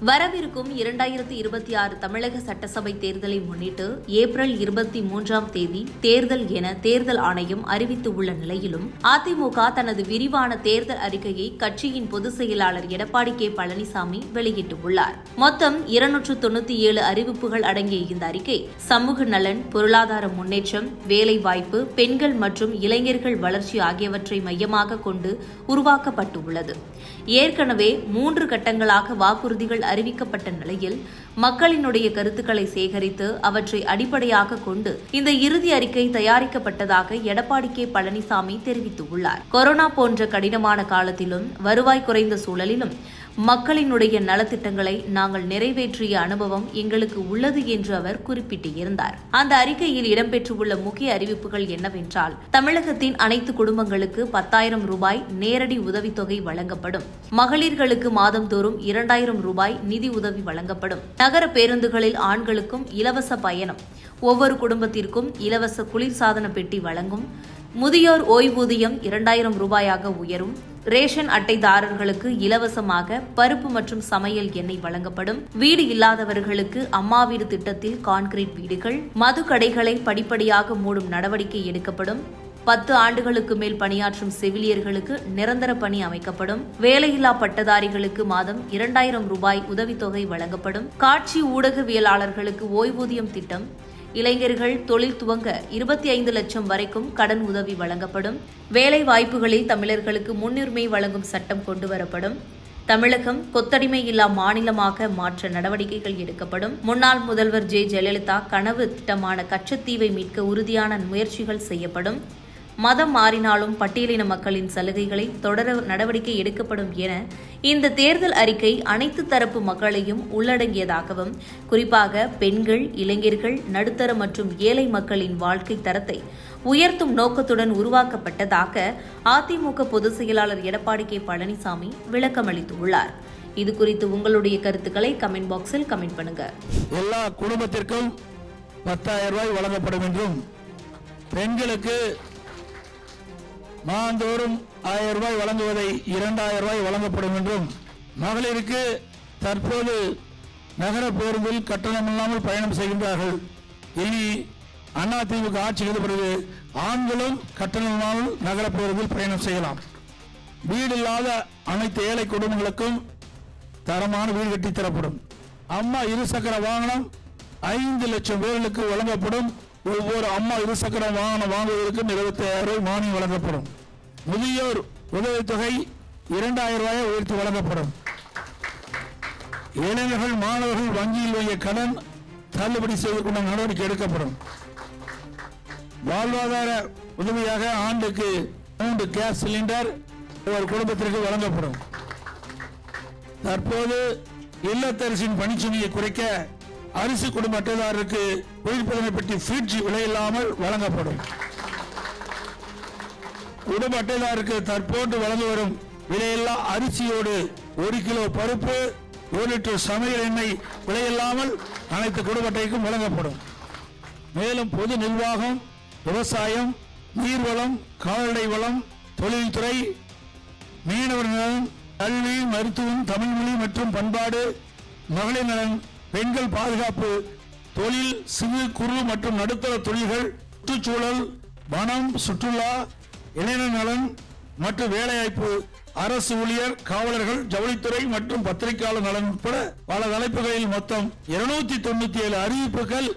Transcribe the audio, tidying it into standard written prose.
வரவிருக்கும் 2026 தமிழக சட்டசபை தேர்தலை முன்னிட்டு ஏப்ரல் 23ஆம் தேதி தேர்தல் என தேர்தல் ஆணையம் அறிவித்துள்ள நிலையிலும் அதிமுக தனது விரிவான தேர்தல் அறிக்கையை கட்சியின் பொதுச் செயலாளர் எடப்பாடி கே பழனிசாமி வெளியிட்டுள்ளார். மொத்தம் 297 அறிவிப்புகள் அடங்கிய இந்த அறிக்கை சமூக நலன், பொருளாதார முன்னேற்றம், வேலைவாய்ப்பு, பெண்கள் மற்றும் இளைஞர்கள் வளர்ச்சி ஆகியவற்றை மையமாக கொண்டு உருவாக்கப்பட்டுள்ளது. ஏற்கனவே 3 கட்டங்களாக வாக்குறுதிகள் அறிவிக்கப்பட்ட நிலையில் மக்களினுடைய கருத்துக்களை சேகரித்து அவற்றை அடிப்படையாக கொண்டு இந்த இறுதி அறிக்கை தயாரிக்கப்பட்டதாக எடப்பாடி கே பழனிசாமி தெரிவித்துள்ளார். கொரோனா போன்ற கடினமான காலத்திலும் வருவாய் குறைந்த சூழலிலும் மக்களினுடைய நலத்திட்டங்களை நாங்கள் நிறைவேற்றிய அனுபவம் எங்களுக்கு உள்ளது என்று அவர் குறிப்பிட்டிருந்தார். அந்த அறிக்கையில் இடம்பெற்றுள்ள முக்கிய அறிவிப்புகள் என்னவென்றால், தமிழகத்தின் அனைத்து குடும்பங்களுக்கு 10,000 ரூபாய் நேரடி உதவித்தொகை வழங்கப்படும். மகளிர்களுக்கு மாதந்தோறும் 2,000 ரூபாய் நிதி உதவி வழங்கப்படும். நகர பேருந்துகளில் ஆண்களுக்கும் இலவச பயணம். ஒவ்வொரு குடும்பத்திற்கும் இலவச குளிர்சாதன பெட்டி வழங்கும். முதியோர் ஓய்வூதியம் 2,000 ரூபாயாக உயரும். ரேஷன் அட்டைதாரர்களுக்கு இலவசமாக பருப்பு மற்றும் சமையல் எண்ணெய் வழங்கப்படும். வீடு இல்லாதவர்களுக்கு அம்மா வீடு திட்டத்தில் கான்கிரீட் வீடுகள். மது கடைகளை படிப்படியாக மூடும் நடவடிக்கை எடுக்கப்படும். 10 ஆண்டுகளுக்கு மேல் பணியாற்றும் செவிலியர்களுக்கு நிரந்தர பணி அமைக்கப்படும். வேலையில்லா பட்டதாரிகளுக்கு மாதம் 2,000 ரூபாய் உதவித்தொகை வழங்கப்படும். காட்சி ஊடகவியலாளர்களுக்கு ஓய்வூதியம் திட்டம். இளைஞர்கள் தொழில் துவங்க 25 லட்சம் வரைக்கும் கடன் உதவி வழங்கப்படும். வேலை வாய்ப்புகளில் தமிழர்களுக்கு முன்னுரிமை வழங்கும் சட்டம் கொண்டுவரப்படும். தமிழகம் கொத்தடிமை இல்லா மாநிலமாக மாற்ற நடவடிக்கைகள் எடுக்கப்படும். முன்னாள் முதல்வர் ஜெயலலிதா கனவு திட்டமான கச்சத்தீவை மீட்க உறுதியான முயற்சிகள் செய்யப்படும். மதம் மாறினாலும் பட்டியலின மக்களின் சலுகைகளை தொடர நடவடிக்கை எடுக்கப்படும் என இந்த தேர்தல் அறிக்கை அனைத்து தரப்பு மக்களையும் உள்ளடங்கியதாகவும், குறிப்பாக பெண்கள், இளைஞர்கள், நடுத்தர மற்றும் ஏழை மக்களின் வாழ்க்கை தரத்தை உயர்த்தும் நோக்கத்துடன் உருவாக்கப்பட்டதாக அதிமுக பொதுச் செயலாளர் எடப்பாடி கே பழனிசாமி விளக்கமளித்துள்ளார். இது குறித்து உங்களுடைய கருத்துக்களை கமெண்ட் பாக்ஸில் கமெண்ட் பண்ணுங்க. எல்லா குடும்பத்திற்கும் 10,000 ரூபாய் வழங்கப்படும் என்றும், பெண்களுக்கு மாதந்தோறும் 1,000 ரூபாய் வழங்குவதை 2,000 ரூபாய் வழங்கப்படும் என்றும், மகளிருக்கு தற்போது நகர பேருந்தில் கட்டணமில்லாமல் பயணம் செய்கின்றார்கள். இனி அதிமுக ஆட்சிக்கு பிறகு ஆண்களும் கட்டணமில்லாமல் நகர பேருந்தில் பயணம் செய்யலாம். வீடு இல்லாத அனைத்து ஏழை குடும்பங்களுக்கும் தரமான வீடு கட்டி தரப்படும். அம்மா இருசக்கர வாகனம் 5 லட்சம் பேர்களுக்கு வழங்கப்படும். ஒவ்வொரு அம்மா இருசக்கர வாகனம் வாங்குவதற்கு 25,000 ரூபாய் மானியம் வழங்கப்படும். முதியோர் உதவித்தொகை 2,000 ரூபாயை உயர்த்தி வழங்கப்படும். இளைஞர்கள், மாணவர்கள் வங்கியில் வாங்கிய கடன் தள்ளுபடி செய்து கொண்ட நடவடிக்கை எடுக்கப்படும். வாழ்வாதார உதவியாக ஆண்டுக்கு 3 கேஸ் சிலிண்டர் ஒரு குடும்பத்திற்கு வழங்கப்படும். தற்போது இல்லத்தரசின் பணிச்சுமையை குறைக்க அரிசி குடும்ப அட்டைதாரருக்கு குளிர்பதன பெட்டி ஃப்ரிட்ஜ் விலையில்லாமல் வழங்கப்படும். குடும்ப அட்டைதாரருக்கு தற்போது வழங்கி வரும் விலையில்லா அரிசியோடு 1 கிலோ பருப்பு, 1 லிட்டர் சமையல் எண்ணெய் விலையில்லாமல் அனைத்து குடும்ப அட்டைக்கும் வழங்கப்படும். மேலும் பொது நிர்வாகம், விவசாயம், நீர்வளம், கால்நடை வளம், தொழில்துறை, மீனவர் நலன், கல்வி, மருத்துவம், தமிழ்மொழி மற்றும் பண்பாடு, மகளிர் நலன், பெண்கள் பாதுகாப்பு, தொழில், சிறு குறு மற்றும் நடுத்தர தொழில்கள், சுற்றுச்சூழல், வனம், சுற்றுலா, இளைஞர் நலன் மற்றும் வேலைவாய்ப்பு, அரசு ஊழியர், காவலர்கள், ஜவுளித்துறை மற்றும் பத்திரிகையாளர் நலன் உட்பட பல தலைப்புகளில் மொத்தம் 297 அறிவிப்புகள்